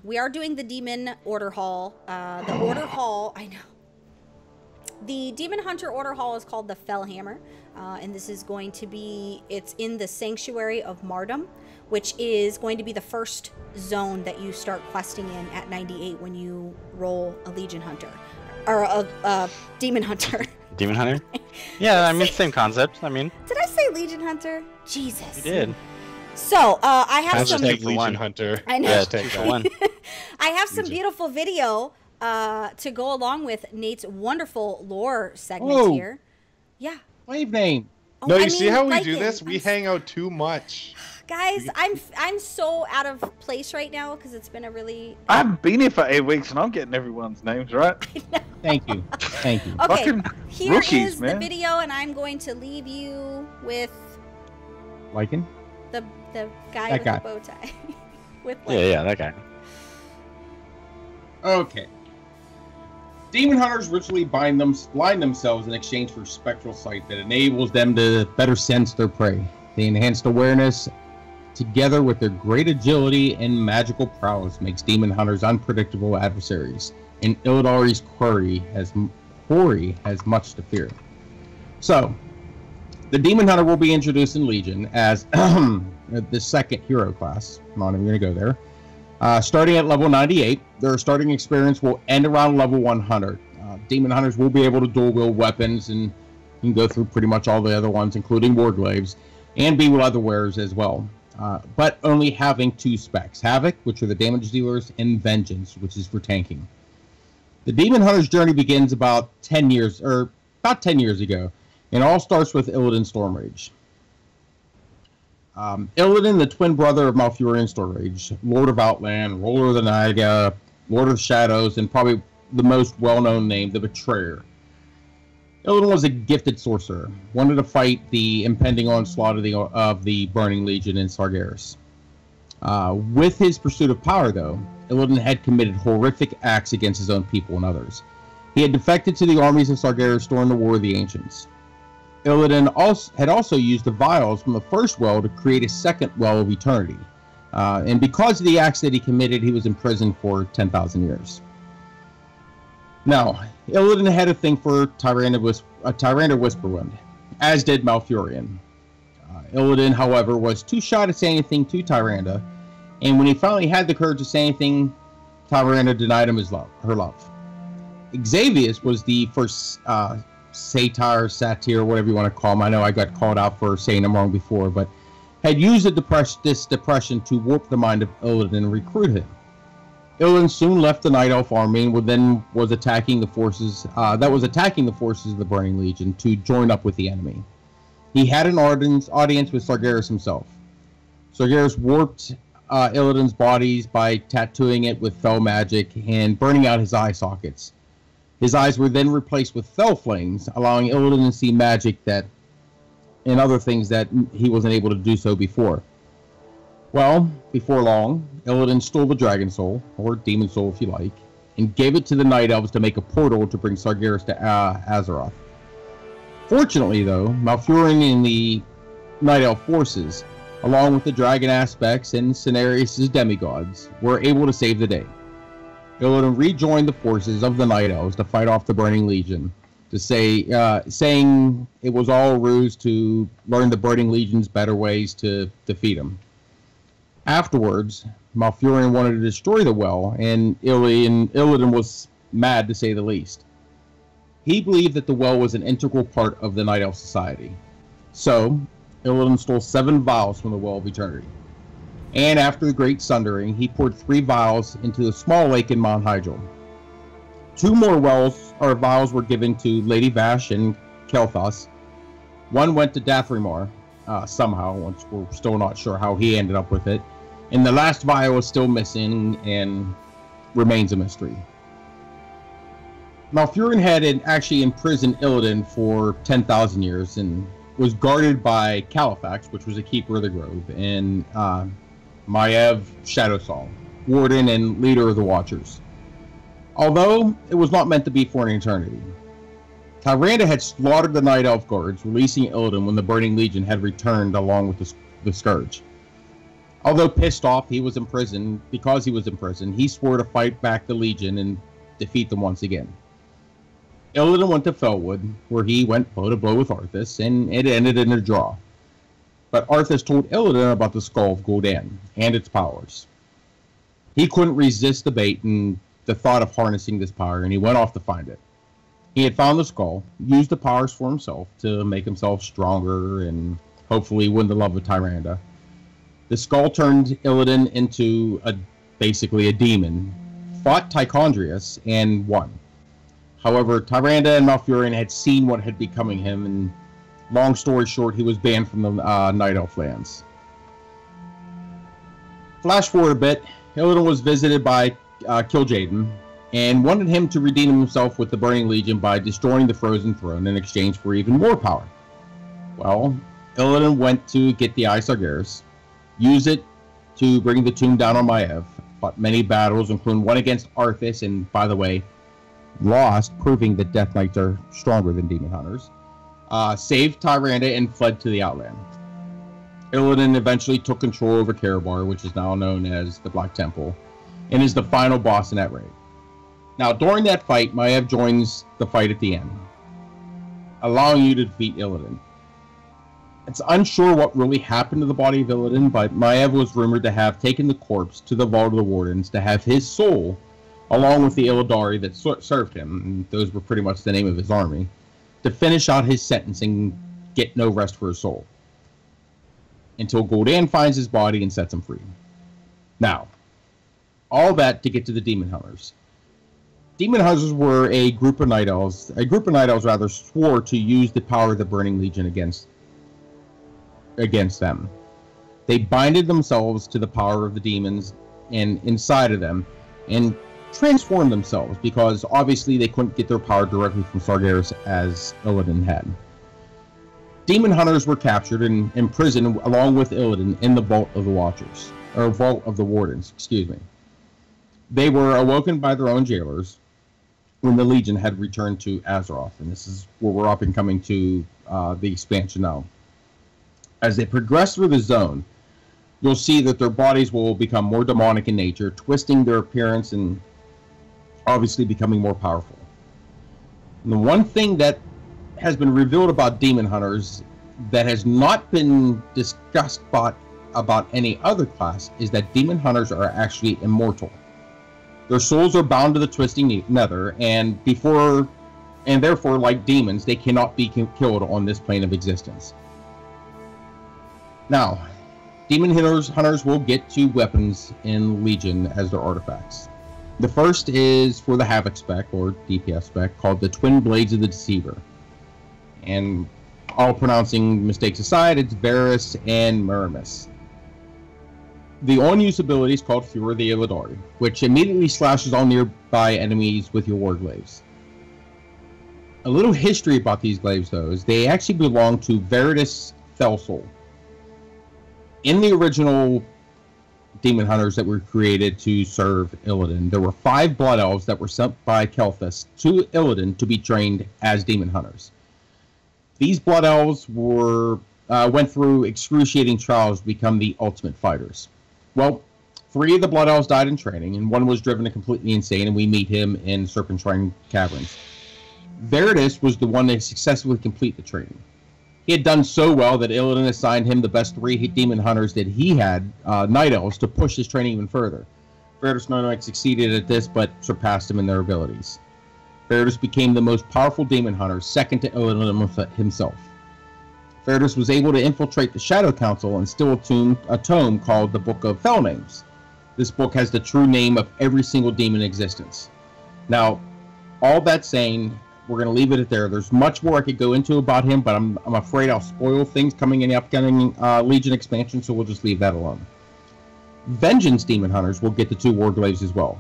We are doing the Demon Order Hall. The Order Hall, I know. The Demon Hunter Order Hall is called the Fellhammer, and this is going to be, it's in the Sanctuary of Mardum, which is going to be the first zone that you start questing in at 98 when you roll a Legion Hunter, or a Demon Hunter. Demon Hunter? Yeah, I mean, same concept. I mean, did I say Legion Hunter? Jesus. You did. So, I have some... Legion Hunter. I know. Yeah, take the one. I have some beautiful video to go along with Nate's wonderful lore segment here. Yeah. Wave name. Oh, no, you see how we do this? We hang out too much. Guys, I'm so out of place right now because it's been a really... I haven't been here for 8 weeks and I'm getting everyone's names right. Thank you. Thank you. Okay, Fucking here rookies, is man. the video, and I'm going to leave you with... Lycan? The guy with the bow tie. With yeah, that guy. Okay. Demon hunters ritually blind themselves in exchange for spectral sight that enables them to better sense their prey. The enhanced awareness, together with their great agility and magical prowess, makes demon hunters unpredictable adversaries, and Illidari's quarry has much to fear. So, the Demon Hunter will be introduced in Legion as the second hero class. I'm not even going to go there. Starting at level 98, their starting experience will end around level 100. Demon Hunters will be able to dual-wield weapons, and you can go through pretty much all the other ones, including Warglaives, and be leather wearers as well. But only having 2 specs. Havoc, which are the damage dealers, and Vengeance, which is for tanking. The Demon Hunter's journey begins about 10 years ago. It all starts with Illidan Stormrage. Illidan, the twin brother of Malfurion Stormrage, Lord of Outland, Ruler of the Night, Lord of the Shadows, and probably the most well-known name, the Betrayer. Illidan was a gifted sorcerer, wanted to fight the impending onslaught of the Burning Legion in Sargeras. With his pursuit of power, though, Illidan had committed horrific acts against his own people and others. He had defected to the armies of Sargeras during the War of the Ancients. Illidan had also used the vials from the first well to create a second well of eternity. And because of the acts that he committed, he was imprisoned for 10,000 years. Now, Illidan had a thing for Tyrande Whisperwind, as did Malfurion. Illidan, however, was too shy to say anything to Tyrande, and when he finally had the courage to say anything, Tyrande denied him her love. Xavius was the first satyr, whatever you want to call him. I know I got called out for saying him wrong before, but had used this depression to warp the mind of Illidan and recruit him. Illidan soon left the Night Elf army and was attacking the forces of the Burning Legion to join up with the enemy. He had an audience with Sargeras himself. Sargeras warped Illidan's bodies by tattooing it with fell magic and burning out his eye sockets. His eyes were then replaced with fell flames, allowing Illidan to see magic and other things that he wasn't able to do so before. Well, before long, Illidan stole the Dragon Soul, or Demon Soul if you like, and gave it to the Night Elves to make a portal to bring Sargeras to Azeroth. Fortunately, though, Malfurion and the Night Elf forces, along with the Dragon Aspects and Cenarius' demigods, were able to save the day. Illidan rejoined the forces of the Night Elves to fight off the Burning Legion, saying it was all a ruse to learn the Burning Legion's better ways to defeat him. Afterwards, Malfurion wanted to destroy the well, and Illidan was mad to say the least. He believed that the well was an integral part of the Night Elf society. So, Illidan stole 7 vials from the Well of Eternity. And after the Great Sundering, he poured 3 vials into the small lake in Mount Hyjal. 2 more vials were given to Lady Vash and Kel'Thas. 1 went to Dathrimar, somehow, once we're still not sure how he ended up with it. And the last vial is still missing and remains a mystery. Malfurion had actually imprisoned Illidan for 10,000 years and was guarded by Califax, which was a keeper of the grove, and Maiev Shadowsong, warden and leader of the Watchers. Although it was not meant to be for an eternity. Tyrande had slaughtered the Night Elf guards, releasing Illidan when the Burning Legion had returned along with the Scourge. Although pissed off he was in prison, because he was in prison, he swore to fight back the Legion and defeat them once again. Illidan went to Felwood, where he went blow to blow with Arthas, and it ended in a draw. But Arthas told Illidan about the Skull of Gul'dan and its powers. He couldn't resist the bait and the thought of harnessing this power, and he went off to find it. He had found the skull, used the powers for himself to make himself stronger and hopefully win the love of Tyrande. The skull turned Illidan into basically a demon, fought Tichondrius, and won. However, Tyrande and Malfurion had seen what had becoming him, and long story short, he was banned from the Night Elf lands. Flash forward a bit, Illidan was visited by Kil'jaeden, and wanted him to redeem himself with the Burning Legion by destroying the Frozen Throne in exchange for even more power. Well, Illidan went to get the Eye Sargeras, used it to bring the tomb down on Maiev, fought many battles, including one against Arthas, and by the way, lost, proving that Death Knights are stronger than Demon Hunters, saved Tyrande, and fled to the Outland. Illidan eventually took control over Karabar, which is now known as the Black Temple, and is the final boss in that raid. Now, during that fight, Maiev joins the fight at the end, allowing you to defeat Illidan. It's unsure what really happened to the body of Illidan, but Maiev was rumored to have taken the corpse to the Vault of the Wardens to have his soul, along with the Illidari that served him, and those were pretty much the name of his army, to finish out his sentence and get no rest for his soul, until Gul'dan finds his body and sets him free. Now, all that to get to the Demon Hunters. Demon Hunters were a group of Night Elves. A group of Night Elves, rather, swore to use the power of the Burning Legion against them. They binded themselves to the power of the demons and inside of them, and transformed themselves, because obviously they couldn't get their power directly from Sargeras as Illidan had. Demon Hunters were captured and imprisoned along with Illidan in the Vault of the Watchers, or Vault of the Wardens, excuse me. They were awoken by their own jailers when the Legion had returned to Azeroth, and this is where we're up and coming to the expansion now. As they progress through the zone, you'll see that their bodies will become more demonic in nature, twisting their appearance and obviously becoming more powerful. And the one thing that has been revealed about Demon Hunters that has not been discussed about any other class is that Demon Hunters are actually immortal. Their souls are bound to the twisting nether, and therefore, like demons, they cannot be killed on this plane of existence. Now, Demon Hunters will get 2 weapons in Legion as their artifacts. The first is for the Havoc spec, or DPS spec, called the Twin Blades of the Deceiver. And all pronouncing mistakes aside, it's Varys and Miramis. The on-use ability is called Fury of the Illidari, which immediately slashes all nearby enemies with your Warglaives. A little history about these glaives, though, is they actually belong to Veritas Felsoul. In the original Demon Hunters that were created to serve Illidan, there were 5 Blood Elves that were sent by Kel'Thas to Illidan to be trained as Demon Hunters. These Blood Elves went through excruciating trials to become the ultimate fighters. Well, 3 of the Blood Elves died in training, and 1 was driven completely insane, and we meet him in Serpentine Caverns. Veritas was the one that successfully completed the training. He had done so well that Illidan assigned him the best 3 Demon Hunters that he had, Night Elves, to push his training even further. Veritas not only succeeded at this, but surpassed him in their abilities. Veritas became the most powerful Demon Hunter, second to Illidan himself. Veritas was able to infiltrate the Shadow Council and steal a tome called the Book of Fell Names. This book has the true name of every single demon in existence. Now, all that saying, we're going to leave it at there. There's much more I could go into about him, but I'm afraid I'll spoil things coming in the upcoming Legion expansion, so we'll just leave that alone. Vengeance Demon Hunters will get the 2 Warglaives as well.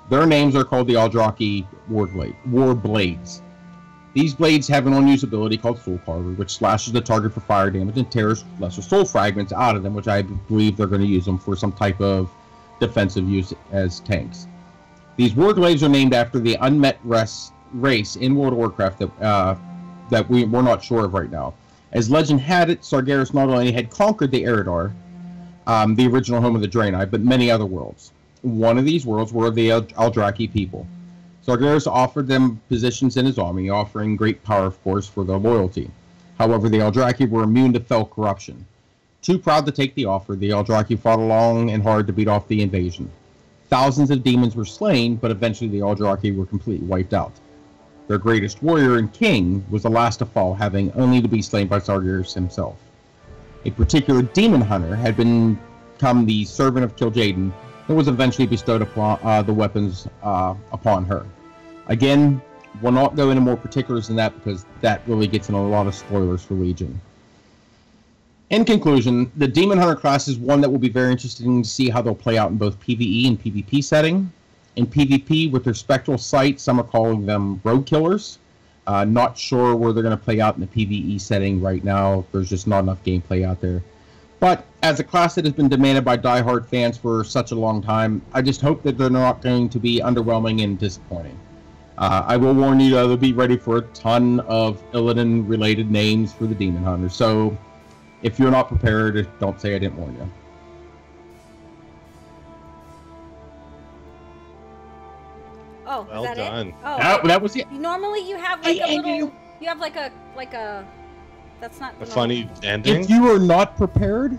Their names are called the Aldraki War Blades. These blades have an on-use ability called Soul Carver, which slashes the target for fire damage and tears lesser soul fragments out of them, which I believe they're going to use them for some type of defensive use as tanks. These Warglaives are named after the unmet race in World of Warcraft that we're not sure of right now. As legend had it, Sargeras not only had conquered the Eridar, the original home of the Draenei, but many other worlds. One of these worlds were the Eldraki people. Sargeras offered them positions in his army, offering great power, of course, for their loyalty. However, the Eldraki were immune to fell corruption. Too proud to take the offer, the Eldraki fought long and hard to beat off the invasion. Thousands of demons were slain, but eventually the Eldraki were completely wiped out. Their greatest warrior and king was the last to fall, having only to be slain by Sargeras himself. A particular demon hunter had become the servant of Kil'jaeden, and was eventually bestowed upon the weapons upon her. Again, we'll not go into more particulars than that because that really gets into a lot of spoilers for Legion. In conclusion, the Demon Hunter class is one that will be very interesting to see how they'll play out in both PvE and PvP setting. In PvP, with their spectral sight, some are calling them rogue killers. Not sure where they're going to play out in the PvE setting right now. There's just not enough gameplay out there. But as a class that has been demanded by diehard fans for such a long time, I just hope that they're not going to be underwhelming and disappointing. I will warn you, they'll be ready for a ton of Illidan-related names for the Demon Hunter. So, if you're not prepared, don't say I didn't warn you. Oh, Well is that done. it? Oh, That was it. normally you have like a little. You have like a That's not A funny ending. If you were not prepared,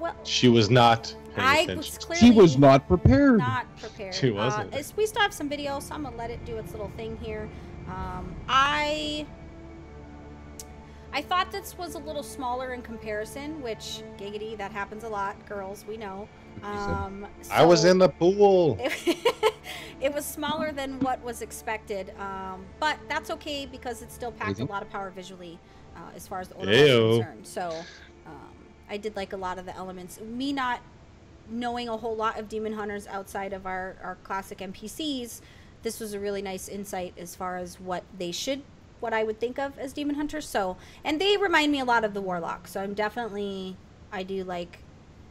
Well, She was not paying I attention. was clearly she was not prepared. not prepared. She wasn't. We still have some video, so I'm gonna let it do its little thing here. I thought this was a little smaller in comparison, which giggity, that happens a lot, girls. We know. I was so in the pool. it was smaller than what was expected, but that's okay because it still packed a lot of power visually, as far as the order was concerned. So I did like a lot of the elements. Me not knowing a whole lot of Demon Hunters outside of our classic NPCs, this was a really nice insight as far as what I would think of as Demon Hunters. So, and they remind me a lot of the Warlock. So I do like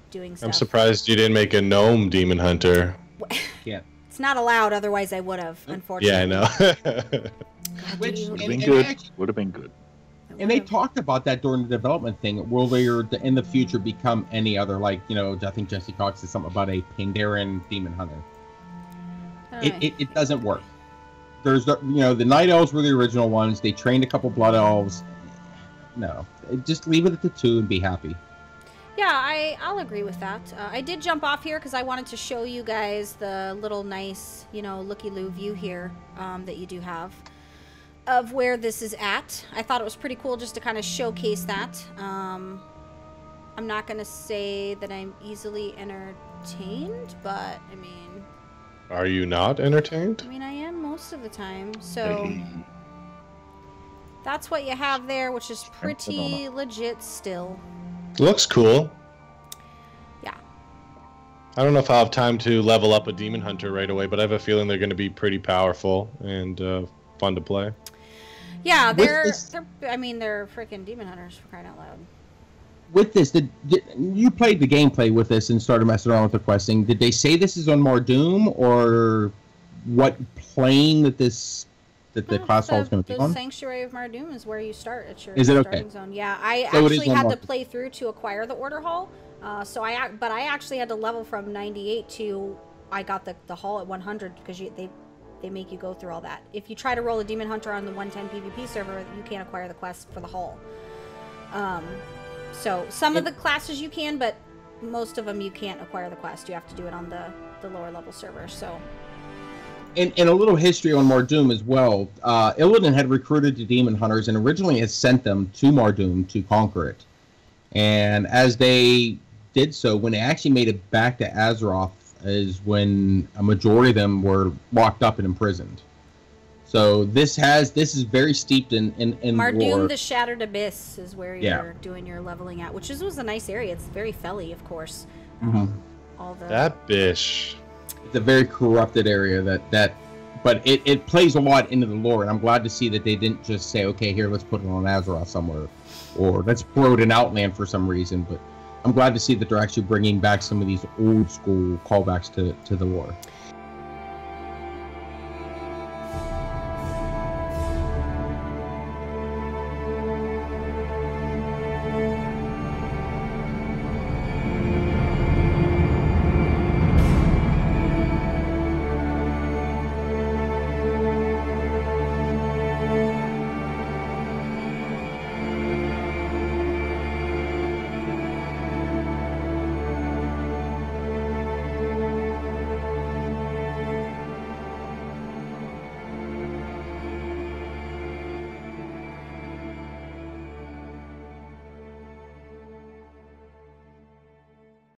doing stuff. I'm surprised you didn't make a gnome Demon Hunter. Yeah. It's not allowed, otherwise I would have, unfortunately. Yeah, I know. God, Which- do Would you- have been and good. actually- Would have been good. And they talked about that during the development thing. Will they in the future become any other, like, I think Jesse Cox said something about a Pandaren Demon Hunter. It doesn't work. There's the Night Elves were the original ones. They trained a couple Blood Elves. No, just leave it at the 2 and be happy. Yeah, I'll agree with that. I did jump off here because I wanted to show you guys the little nice, looky-loo view here that you do have of where this is at. I thought it was pretty cool just to kind of showcase that. I'm not going to say that I'm easily entertained, but, I mean... Are you not entertained? I am most of the time, so... That's what you have there, which is pretty legit still. Looks cool. Yeah. I don't know if I'll have time to level up a Demon Hunter right away, but I have a feeling they're going to be pretty powerful and fun to play. Yeah, they're freaking Demon Hunters, for crying out loud. With this, did you played the gameplay with this and started messing around with the questing? Did they say this is on Mardoom, or what plane that the class hall is going to be on? The Sanctuary of Mardoom is where you start. It's your Is it starting okay? zone. Yeah, I So actually had to Mardoom. play through to acquire the Order Hall. But I actually had to level from 98 to I got the hall at 100 because they make you go through all that. If you try to roll a Demon Hunter on the 110 PvP server, you can't acquire the quest for the hall. So some of the classes you can, but most of them you can't acquire the quest. You have to do it on the lower level server. So. And a little history on Mardoom as well. Illidan had recruited the Demon Hunters and originally had sent them to Mardoom to conquer it. And as they did so, when they actually made it back to Azeroth, is when a majority of them were locked up and imprisoned. So this is very steeped in Mardoom, lore. the Shattered Abyss, is where you're doing your leveling at, which was a nice area. It's very felly, of course. That bish. It's a very corrupted area but it plays a lot into the lore, and I'm glad to see that they didn't just say, okay, here, let's put it on Azeroth somewhere, or let's throw it in Outland for some reason. But I'm glad to see that they're actually bringing back some of these old school callbacks to the lore.